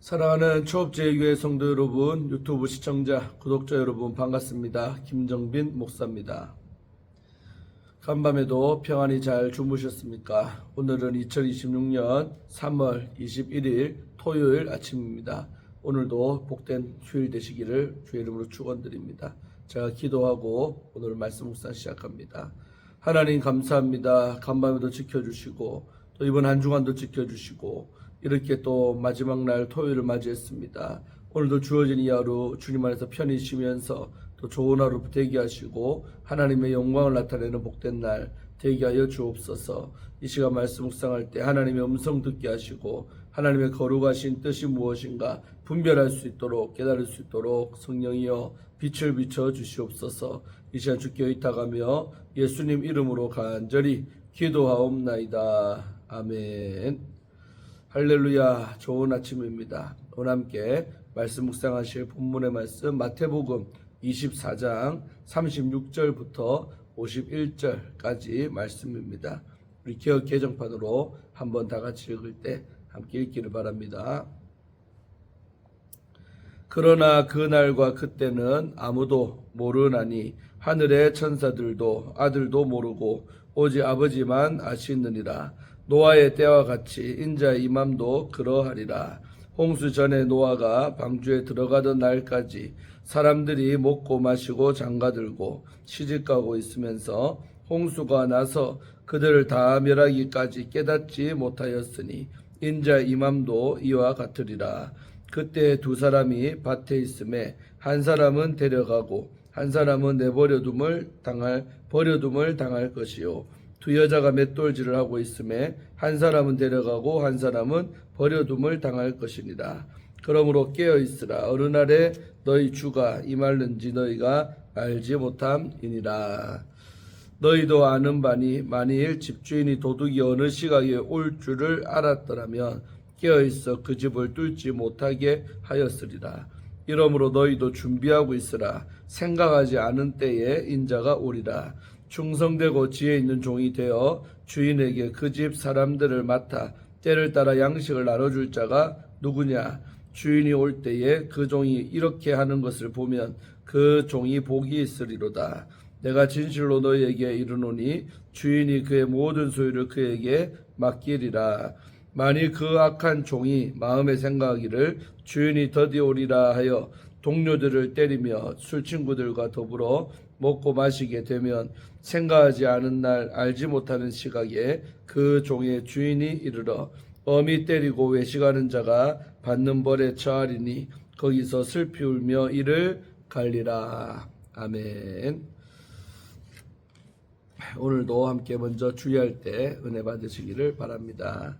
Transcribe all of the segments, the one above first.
사랑하는 초업제일교회 성도 여러분, 유튜브 시청자, 구독자 여러분 반갑습니다. 김정빈 목사입니다. 간밤에도 평안히 잘 주무셨습니까? 오늘은 2026년 3월 21일 토요일 아침입니다. 오늘도 복된 휴일 되시기를 주의 이름으로 축원드립니다. 제가 기도하고 오늘 말씀 묵상 시작합니다. 하나님 감사합니다. 간밤에도 지켜주시고 또 이번 한 주간도 지켜주시고 이렇게 또 마지막 날 토요일을 맞이했습니다. 오늘도 주어진 이 하루 주님 안에서 편히 쉬면서 또 좋은 하루 되게 하시고 하나님의 영광을 나타내는 복된 날 되게 하여 주옵소서. 이 시간 말씀 묵상할 때 하나님의 음성 듣게 하시고 하나님의 거룩하신 뜻이 무엇인가 분별할 수 있도록 깨달을 수 있도록 성령이여 빛을 비춰 주시옵소서. 이 시간 주께 의탁하며 예수님 이름으로 간절히 기도하옵나이다. 아멘. 할렐루야. 좋은 아침입니다. 오늘 함께 말씀 묵상하실 본문의 말씀 마태복음 24장 36절부터 51절까지 말씀입니다. 우리 기억 개정판으로 한번 다 같이 읽을 때 함께 읽기를 바랍니다. 그러나 그날과 그때는 아무도 모르나니 하늘의 천사들도 아들도 모르고 오직 아버지만 아시느니라. 노아의 때와 같이 인자의 임함도 그러하리라. 홍수 전에 노아가 방주에 들어가던 날까지 사람들이 먹고 마시고 장가들고 시집가고 있으면서 홍수가 나서 그들을 다 멸하기까지 깨닫지 못하였으니 인자의 임함도 이와 같으리라. 그때 두 사람이 밭에 있음에 한 사람은 데려가고 한 사람은 버려둠을 당할 것이요. 두 여자가 맷돌질을 하고 있음에 한 사람은 데려가고 한 사람은 버려둠을 당할 것이니라. 그러므로 깨어있으라. 어느 날에 너희 주가 임할는지 너희가 알지 못함이니라. 너희도 아는 바니 만일 집주인이 도둑이 어느 시각에 올 줄을 알았더라면 깨어있어 그 집을 뚫지 못하게 하였으리라. 이러므로 너희도 준비하고 있으라. 생각하지 않은 때에 인자가 오리라. 충성되고 지혜 있는 종이 되어 주인에게 그 집 사람들을 맡아 때를 따라 양식을 나눠줄 자가 누구냐? 주인이 올 때에 그 종이 이렇게 하는 것을 보면 그 종이 복이 있으리로다. 내가 진실로 너희에게 이르노니 주인이 그의 모든 소유를 그에게 맡기리라. 만일 그 악한 종이 마음에 생각하기를 주인이 더디 오리라 하여 동료들을 때리며 술친구들과 더불어 먹고 마시게 되면 생각하지 않은 날 알지 못하는 시각에 그 종의 주인이 이르러 엄히 때리고 외식하는 자가 받는 벌에 처하리니 거기서 슬피 울며 이를 갈리라. 아멘. 오늘도 함께 먼저 주의할 때 은혜 받으시기를 바랍니다.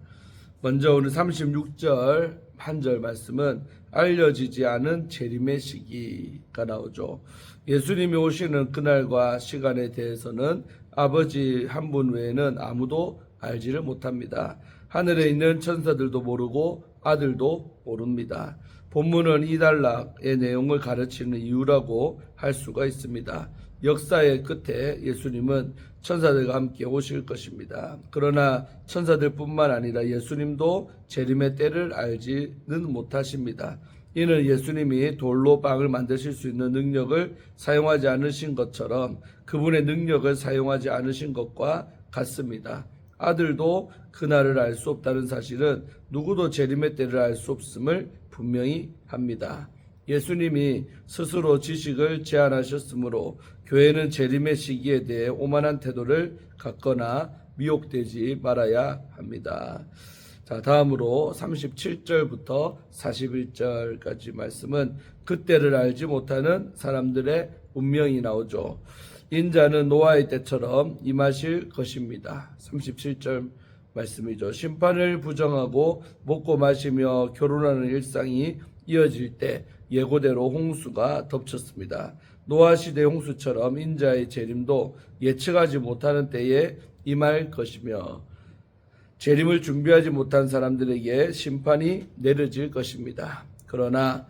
먼저 오늘 36절 한 절 말씀은 알려지지 않은 재림의 시기가 나오죠. 예수님이 오시는 그날과 시간에 대해서는 아버지 한 분 외에는 아무도 알지를 못합니다. 하늘에 있는 천사들도 모르고 아들도 모릅니다. 본문은 이 단락의 내용을 가르치는 이유라고 할 수가 있습니다. 역사의 끝에 예수님은 천사들과 함께 오실 것입니다. 그러나 천사들뿐만 아니라 예수님도 재림의 때를 알지는 못하십니다. 이는 예수님이 돌로 빵을 만드실 수 있는 능력을 사용하지 않으신 것처럼 그분의 능력을 사용하지 않으신 것과 같습니다. 아들도 그날을 알 수 없다는 사실은 누구도 재림의 때를 알 수 없음을 분명히 합니다. 예수님이 스스로 지식을 제한하셨으므로 교회는 재림의 시기에 대해 오만한 태도를 갖거나 미혹되지 말아야 합니다. 자, 다음으로 37절부터 41절까지 말씀은 그때를 알지 못하는 사람들의 운명이 나오죠. 인자는 노아의 때처럼 임하실 것입니다. 37절 말씀이죠. 심판을 부정하고 먹고 마시며 결혼하는 일상이 이어질 때 예고대로 홍수가 덮쳤습니다. 노아 시대 홍수처럼 인자의 재림도 예측하지 못하는 때에 임할 것이며 재림을 준비하지 못한 사람들에게 심판이 내려질 것입니다. 그러나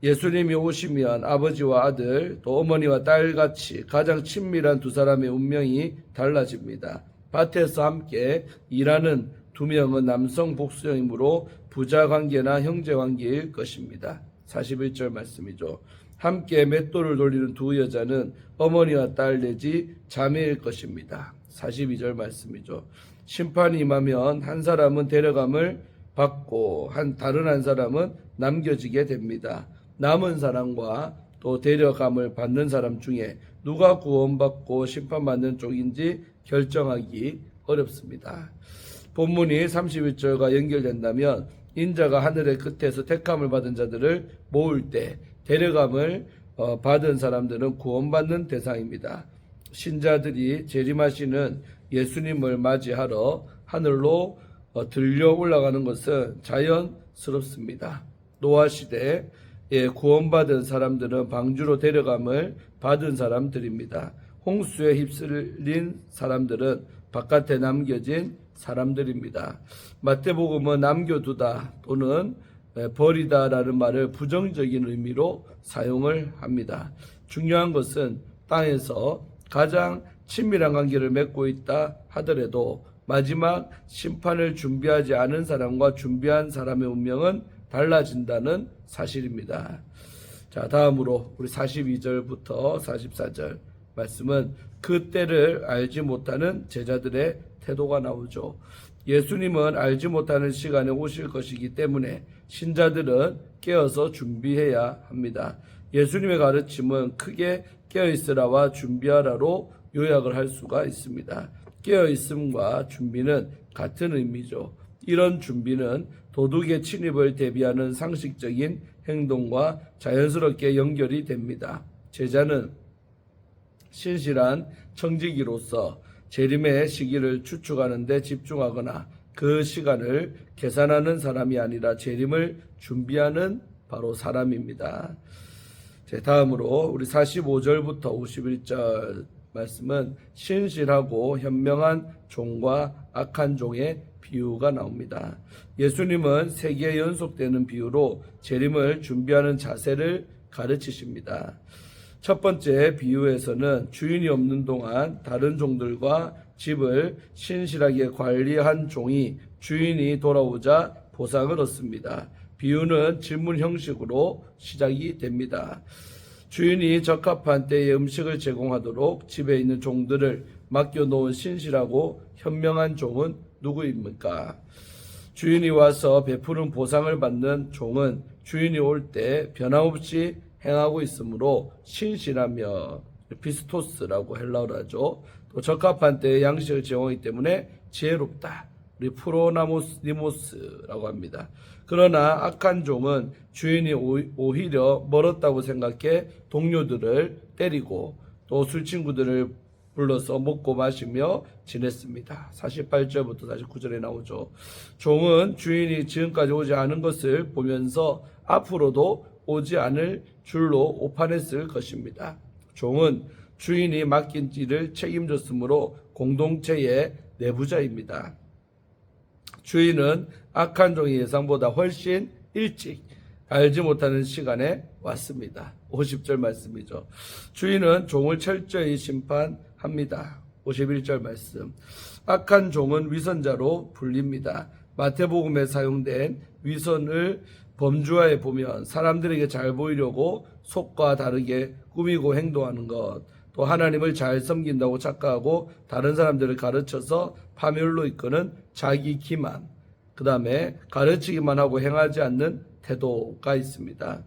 예수님이 오시면 아버지와 아들 또 어머니와 딸같이 가장 친밀한 두 사람의 운명이 달라집니다. 밭에서 함께 일하는 2명은 남성 복수형이므로 부자 관계나 형제 관계일 것입니다. 41절 말씀이죠. 함께 맷돌을 돌리는 두 여자는 어머니와 딸 내지 자매일 것입니다. 42절 말씀이죠. 심판이 임하면 한 사람은 데려감을 받고 다른 한 사람은 남겨지게 됩니다. 남은 사람과 또 데려감을 받는 사람 중에 누가 구원받고 심판받는 쪽인지 결정하기 어렵습니다. 본문이 31절과 연결된다면 인자가 하늘의 끝에서 택함을 받은 자들을 모을 때 데려감을 받은 사람들은 구원받는 대상입니다. 신자들이 재림하시는 예수님을 맞이하러 하늘로 들려 올라가는 것은 자연스럽습니다. 노아 시대에 구원받은 사람들은 방주로 데려감을 받은 사람들입니다. 홍수에 휩쓸린 사람들은 바깥에 남겨진 사람들입니다. 마태복음은 남겨두다 또는 버리다라는 말을 부정적인 의미로 사용을 합니다. 중요한 것은 땅에서 가장 친밀한 관계를 맺고 있다 하더라도 마지막 심판을 준비하지 않은 사람과 준비한 사람의 운명은 달라진다는 사실입니다. 자, 다음으로 우리 42절부터 44절 말씀은 그 때를 알지 못하는 제자들의 태도가 나오죠. 예수님은 알지 못하는 시간에 오실 것이기 때문에 신자들은 깨어서 준비해야 합니다. 예수님의 가르침은 크게 깨어있으라와 준비하라로 요약을 할 수가 있습니다. 깨어있음과 준비는 같은 의미죠. 이런 준비는 도둑의 침입을 대비하는 상식적인 행동과 자연스럽게 연결이 됩니다. 제자는 신실한 청지기로서 재림의 시기를 추측하는 데 집중하거나 그 시간을 계산하는 사람이 아니라 재림을 준비하는 바로 사람입니다. 다음으로 우리 45절부터 51절 말씀은 신실하고 현명한 종과 악한 종의 비유가 나옵니다. 예수님은 3개 연속되는 비유로 재림을 준비하는 자세를 가르치십니다. 첫 번째 비유에서는 주인이 없는 동안 다른 종들과 집을 신실하게 관리한 종이 주인이 돌아오자 보상을 얻습니다. 비유는 질문 형식으로 시작이 됩니다. 주인이 적합한 때에 음식을 제공하도록 집에 있는 종들을 맡겨놓은 신실하고 현명한 종은 누구입니까? 주인이 와서 베푸는 보상을 받는 종은 주인이 올 때 변함없이 행하고 있으므로 신실하며 피스토스라고 헬라어로 하죠. 또 적합한 때에 양식을 제공하기 때문에 지혜롭다. 우리 프로나모스니모스라고 합니다. 그러나 악한 종은 주인이 오히려 멀었다고 생각해 동료들을 때리고 또 술친구들을 불러서 먹고 마시며 지냈습니다. 48절부터 49절에 나오죠. 종은 주인이 지금까지 오지 않은 것을 보면서 앞으로도 오지 않을 줄로 오판했을 것입니다. 종은 주인이 맡긴 일을 책임졌으므로 공동체의 내부자입니다. 주인은 악한 종의 예상보다 훨씬 일찍 알지 못하는 시간에 왔습니다. 50절 말씀이죠. 주인은 종을 철저히 심판합니다. 51절 말씀. 악한 종은 위선자로 불립니다. 마태복음에 사용된 위선을 범주화해 보면 사람들에게 잘 보이려고 속과 다르게 꾸미고 행동하는 것, 또 하나님을 잘 섬긴다고 착각하고 다른 사람들을 가르쳐서 파멸로 이끄는 자기 기만, 그 다음에 가르치기만 하고 행하지 않는 태도가 있습니다.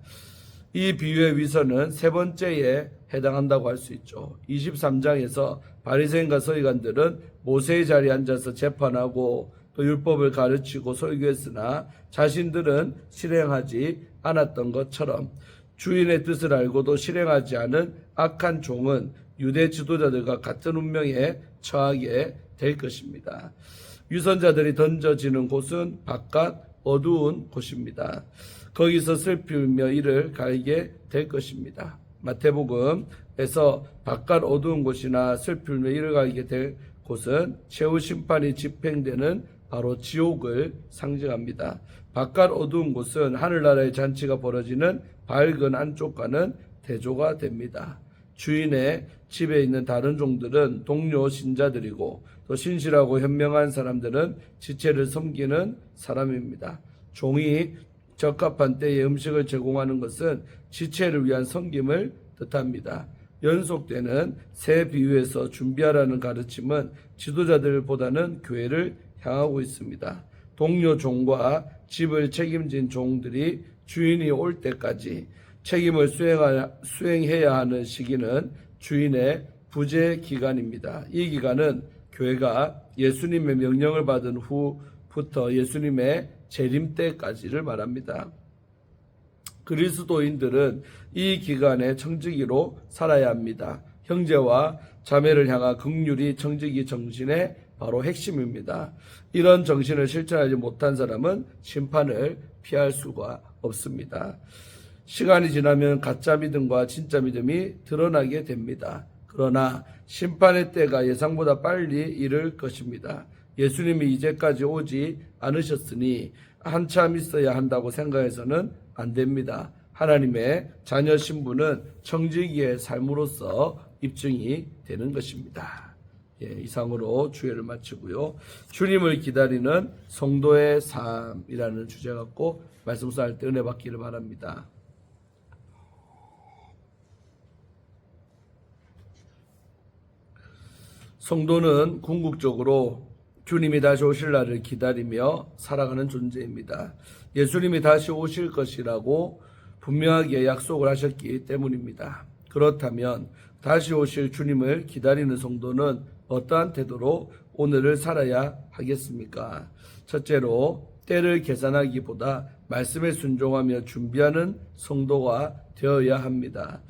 이 비유의 위선은 세 번째에 해당한다고 할 수 있죠. 23장에서 바리새인과 서기관들은 모세의 자리에 앉아서 재판하고 또 율법을 가르치고 설교했으나 자신들은 실행하지 않았던 것처럼 주인의 뜻을 알고도 실행하지 않은 악한 종은 유대 지도자들과 같은 운명에 처하게 될 것입니다. 위선자들이 던져지는 곳은 바깥 어두운 곳입니다. 거기서 슬피 울며 이를 갈게 될 것입니다. 마태복음에서 바깥 어두운 곳이나 슬피 울며 이를 갈게 될 곳은 최후 심판이 집행되는 바로 지옥을 상징합니다. 바깥 어두운 곳은 하늘나라의 잔치가 벌어지는 밝은 안쪽과는 대조가 됩니다. 주인의 집에 있는 다른 종들은 동료 신자들이고 또 신실하고 현명한 사람들은 지체를 섬기는 사람입니다. 종이 적합한 때에 음식을 제공하는 것은 지체를 위한 섬김을 뜻합니다. 연속되는 새 비유에서 준비하라는 가르침은 지도자들보다는 교회를 향하고 있습니다. 동료 종과 집을 책임진 종들이 주인이 올 때까지 책임을 수행해야 하는 시기는 주인의 부재 기간입니다. 이 기간은 교회가 예수님의 명령을 받은 후부터 예수님의 재림 때까지를 말합니다. 그리스도인들은 이 기간에 청지기로 살아야 합니다. 형제와 자매를 향한 긍휼이 청지기 정신의 바로 핵심입니다. 이런 정신을 실천하지 못한 사람은 심판을 피할 수가 없습니다. 시간이 지나면 가짜 믿음과 진짜 믿음이 드러나게 됩니다. 그러나 심판의 때가 예상보다 빨리 이를 것입니다. 예수님이 이제까지 오지 않으셨으니 한참 있어야 한다고 생각해서는 안 됩니다. 하나님의 자녀 신분은 청지기의 삶으로서 입증이 되는 것입니다. 이상으로 주예를 마치고요. 주님을 기다리는 성도의 삶이라는 주제 갖고 말씀 수할 때 은혜 받기를 바랍니다. 성도는 궁극적으로 주님이 다시 오실 날을 기다리며 살아가는 존재입니다. 예수님이 다시 오실 것이라고 분명하게 약속을 하셨기 때문입니다. 그렇다면 다시 오실 주님을 기다리는 성도는 어떠한 태도로 오늘을 살아야 하겠습니까? 첫째로 때를 계산하기보다 말씀에 순종하며 준비하는 성도가 되어야 합니다.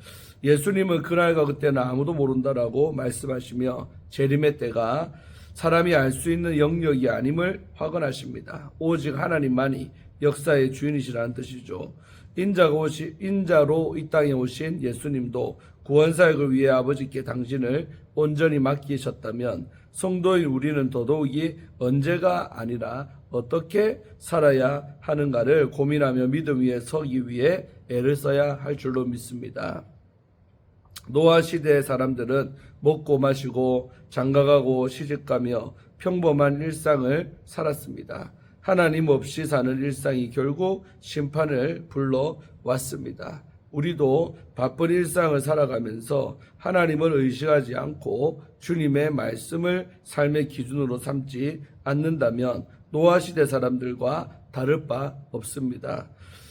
예수님은 그날과 그때는 아무도 모른다라고 말씀하시며 재림의 때가 사람이 알 수 있는 영역이 아님을 확언하십니다. 오직 하나님만이 역사의 주인이시라는 뜻이죠. 인자로 이 땅에 오신 예수님도 구원사역을 위해 아버지께 당신을 온전히 맡기셨다면 성도인 우리는 더더욱이 언제가 아니라 어떻게 살아야 하는가를 고민하며 믿음 위에 서기 위해 애를 써야 할 줄로 믿습니다. 노아 시대의 사람들은 먹고 마시고 장가가고 시집가며 평범한 일상을 살았습니다. 하나님 없이 사는 일상이 결국 심판을 불러왔습니다. 우리도 바쁜 일상을 살아가면서 하나님을 의식하지 않고 주님의 말씀을 삶의 기준으로 삼지 않는다면 노아 시대 사람들과 다를 바 없습니다.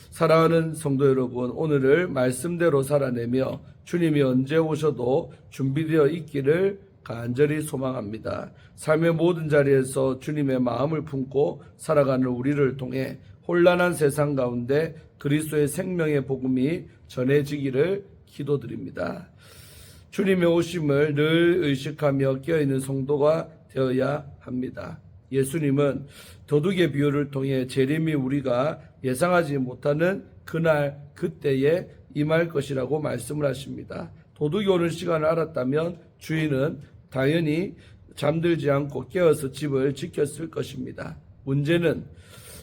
사랑하는 성도 여러분, 오늘을 말씀대로 살아내며 주님이 언제 오셔도 준비되어 있기를 간절히 소망합니다. 삶의 모든 자리에서 주님의 마음을 품고 살아가는 우리를 통해 혼란한 세상 가운데 그리스도의 생명의 복음이 전해지기를 기도드립니다. 주님의 오심을 늘 의식하며 깨어있는 성도가 되어야 합니다. 예수님은 도둑의 비유를 통해 재림이 우리가 예상하지 못하는 그날 그때에 임할 것이라고 말씀을 하십니다. 도둑이 오는 시간을 알았다면 주인은 당연히 잠들지 않고 깨어서 집을 지켰을 것입니다. 문제는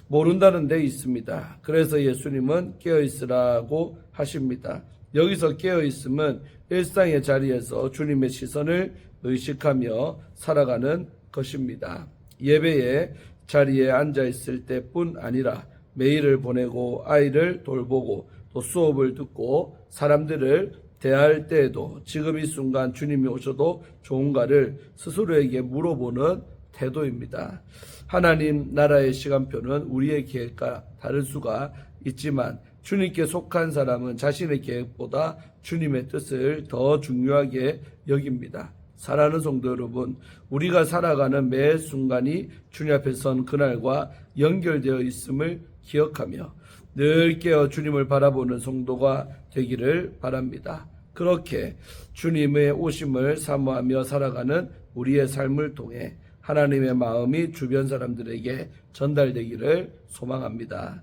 모른다는 데 있습니다. 그래서 예수님은 깨어있으라고 하십니다. 여기서 깨어있음은 일상의 자리에서 주님의 시선을 의식하며 살아가는 것입니다. 예배의 자리에 앉아있을 때뿐 아니라 매일을 보내고 아이를 돌보고 또 수업을 듣고 사람들을 대할 때에도 지금 이 순간 주님이 오셔도 좋은가를 스스로에게 물어보는 태도입니다. 하나님 나라의 시간표는 우리의 계획과 다를 수가 있지만 주님께 속한 사람은 자신의 계획보다 주님의 뜻을 더 중요하게 여깁니다. 사랑하는 성도 여러분, 우리가 살아가는 매 순간이 주님 앞에 선 그날과 연결되어 있음을 기억하며 늘 깨어 주님을 바라보는 성도가 되기를 바랍니다. 그렇게 주님의 오심을 사모하며 살아가는 우리의 삶을 통해 하나님의 마음이 주변 사람들에게 전달되기를 소망합니다.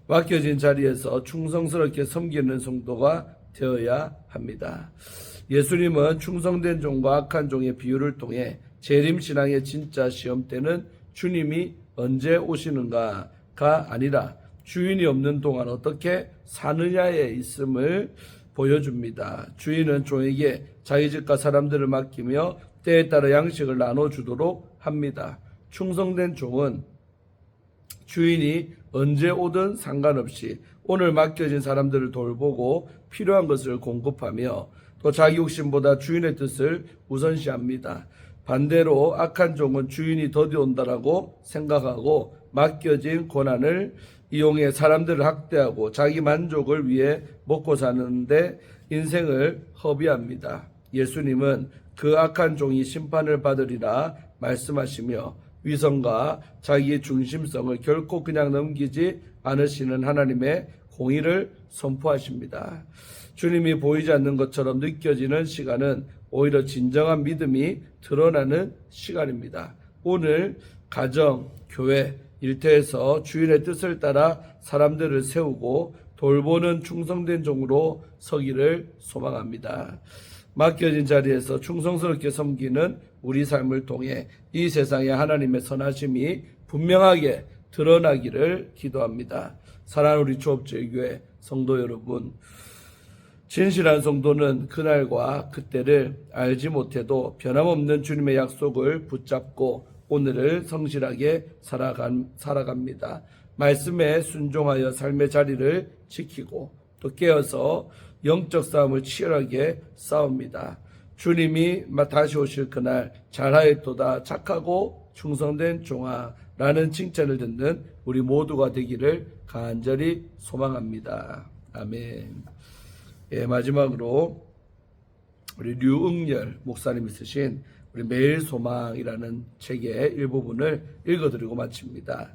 맡겨진 자리에서 충성스럽게 섬기는 성도가 되어야 합니다. 예수님은 충성된 종과 악한 종의 비유를 통해 재림신앙의 진짜 시험대는 주님이 언제 오시는가가 아니라 주인이 없는 동안 어떻게 사느냐에 있음을 보여줍니다. 주인은 종에게 자기 집과 사람들을 맡기며 때에 따라 양식을 나눠주도록 합니다. 충성된 종은 주인이 언제 오든 상관없이 오늘 맡겨진 사람들을 돌보고 필요한 것을 공급하며 또 자기 욕심보다 주인의 뜻을 우선시합니다. 반대로 악한 종은 주인이 더디 온다라고 생각하고 맡겨진 권한을 이용해 사람들을 학대하고 자기 만족을 위해 먹고 사는데 인생을 허비합니다. 예수님은 그 악한 종이 심판을 받으리라 말씀하시며 위선과 자기의 중심성을 결코 그냥 넘기지 않으시는 하나님의 공의를 선포하십니다. 주님이 보이지 않는 것처럼 느껴지는 시간은 오히려 진정한 믿음이 드러나는 시간입니다. 오늘 가정, 교회, 일터에서 주인의 뜻을 따라 사람들을 세우고 돌보는 충성된 종으로 서기를 소망합니다. 맡겨진 자리에서 충성스럽게 섬기는 우리 삶을 통해 이 세상에 하나님의 선하심이 분명하게 드러나기를 기도합니다. 사랑하는 우리 조업제교회 성도 여러분, 진실한 성도는 그날과 그때를 알지 못해도 변함없는 주님의 약속을 붙잡고 오늘을 성실하게 살아갑니다. 말씀에 순종하여 삶의 자리를 지키고 또 깨어서 영적 싸움을 치열하게 싸웁니다. 주님이 다시 오실 그날 잘하였도다 착하고 충성된 종아 라는 칭찬을 듣는 우리 모두가 되기를 간절히 소망합니다. 아멘. 예, 마지막으로 우리 류응열 목사님이 쓰신 우리 매일 소망이라는 책의 일부분을 읽어드리고 마칩니다.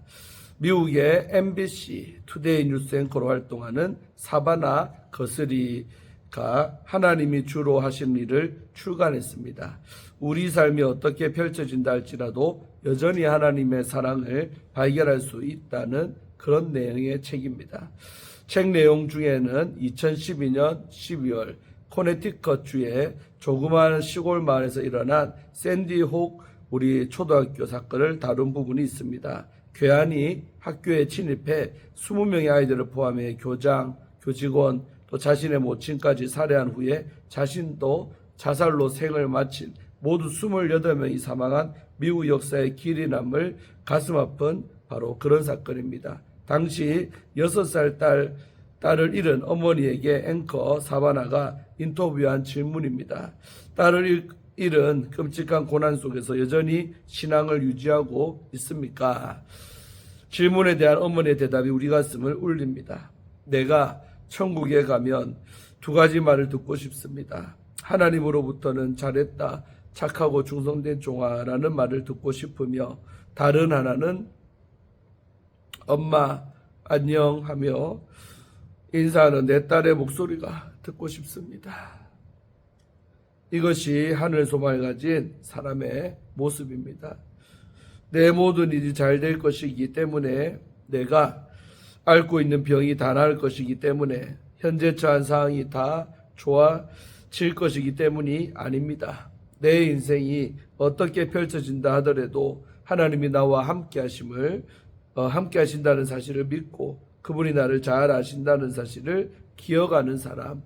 미국의 MBC 투데이 뉴스 앵커로 활동하는 사바나 거스리가 하나님이 주로 하신 일을 출간했습니다. 우리 삶이 어떻게 펼쳐진다 할지라도 여전히 하나님의 사랑을 발견할 수 있다는 그런 내용의 책입니다. 책 내용 중에는 2012년 12월 코네티컷 주의 조그마한 시골 마을에서 일어난 샌디 혹 우리 초등학교 사건을 다룬 부분이 있습니다. 괴한이 학교에 침입해 20명의 아이들을 포함해 교장, 교직원, 또 자신의 모친까지 살해한 후에 자신도 자살로 생을 마친 모두 28명이 사망한 미국 역사의 길이 남을 가슴 아픈 바로 그런 사건입니다. 당시 6살 딸을 잃은 어머니에게 앵커 사바나가 인터뷰한 질문입니다. 딸을 잃은 끔찍한 고난 속에서 여전히 신앙을 유지하고 있습니까? 질문에 대한 어머니의 대답이 우리 가슴을 울립니다. 내가 천국에 가면 2가지 말을 듣고 싶습니다. 하나님으로부터는 잘했다, 착하고 충성된 종아라는 말을 듣고 싶으며 다른 하나는 엄마 안녕 하며 인사하는 내 딸의 목소리가 듣고 싶습니다. 이것이 하늘 소망을 가진 사람의 모습입니다. 내 모든 일이 잘 될 것이기 때문에 내가 앓고 있는 병이 다 나을 것이기 때문에 현재 처한 상황이 다 좋아질 것이기 때문이 아닙니다. 내 인생이 어떻게 펼쳐진다 하더라도 하나님이 나와 함께 하신다는 사실을 믿고 그분이 나를 잘 아신다는 사실을 기억하는 사람,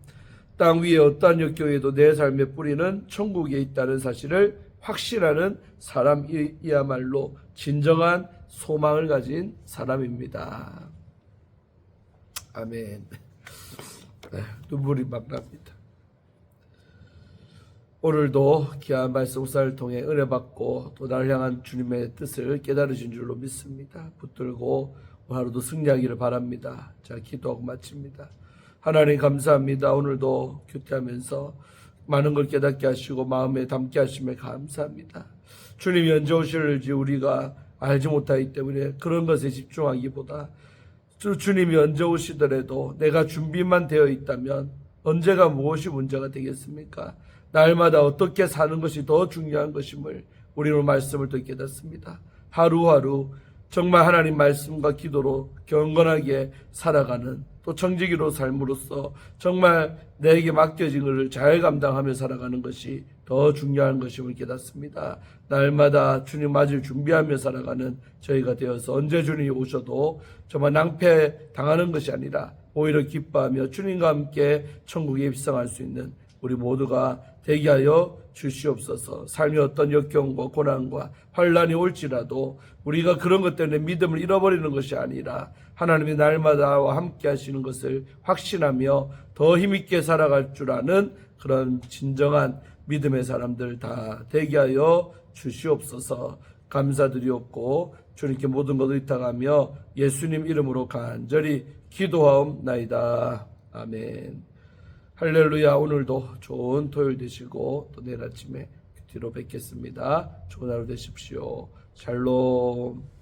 땅 위에 어떠한 역경에도 내 삶의 뿌리는 천국에 있다는 사실을 확신하는 사람이야말로 진정한 소망을 가진 사람입니다. 아멘. 네, 눈물이 막 납니다. 오늘도 귀한 말씀 묵상을 통해 은혜 받고 또 나를 향한 주님의 뜻을 깨달으신 줄로 믿습니다. 붙들고 하루도 승리하기를 바랍니다. 자, 기도하고 마칩니다. 하나님 감사합니다. 오늘도 교태하면서 많은 걸 깨닫게 하시고 마음에 담게 하심에 감사합니다. 주님이 언제 오실지 우리가 알지 못하기 때문에 그런 것에 집중하기보다 주님이 언제 오시더라도 내가 준비만 되어 있다면 언제가 무엇이 문제가 되겠습니까? 날마다 어떻게 사는 것이 더 중요한 것임을 우리는 말씀을 또 깨닫습니다. 하루하루 정말 하나님 말씀과 기도로 경건하게 살아가는 또 청지기로 삶으로써 정말 내게 맡겨진 것을 잘 감당하며 살아가는 것이 더 중요한 것임을 깨닫습니다. 날마다 주님 맞을 준비하며 살아가는 저희가 되어서 언제 주님이 오셔도 정말 낭패 당하는 것이 아니라 오히려 기뻐하며 주님과 함께 천국에 입성할 수 있는 우리 모두가 되게 하여 주시옵소서. 삶의 어떤 역경과 고난과 환란이 올지라도 우리가 그런 것 때문에 믿음을 잃어버리는 것이 아니라 하나님이 날마다 나와 함께 하시는 것을 확신하며 더 힘있게 살아갈 줄 아는 그런 진정한 믿음의 사람들 다 되게 하여 주시옵소서. 감사드리옵고 주님께 모든 것을 의탁하며 예수님 이름으로 간절히 기도하옵나이다. 아멘. 할렐루야. 오늘도 좋은 토요일 되시고 또 내일 아침에 뒤로 뵙겠습니다. 좋은 하루 되십시오. 샬롬.